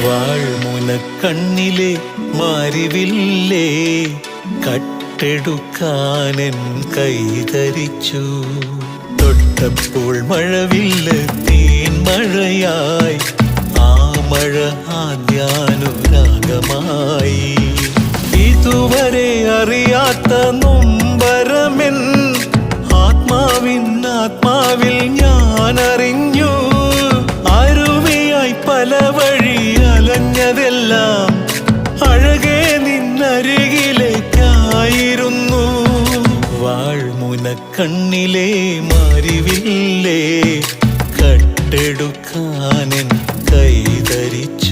വാൾമുനക്കണ്ണിലെ മാരിവില്ലേ കട്ടെടുക്കാനെൻ കൈതരിച്ചു. തൊട്ടപ്പോൾ മഴവില്ല് തീൻമഴയായി, ആ മഴ ആദ്യാനുരാഗമായി. ഇതുവരെ അറിയാത്ത നൊമ്പരമെൻ ആത്മാവിൽ ഞാനറിഞ്ഞു. അരുവിയായി പല വഴി അലഞ്ഞതെല്ലാം അഴകേ നിന്നരികിലേക്കായിരുന്നു. വാൾമുനക്കണ്ണിലെ മാരിവില്ലേ കട്ടെടുക്കാനെൻ കൈതരിച്ചു.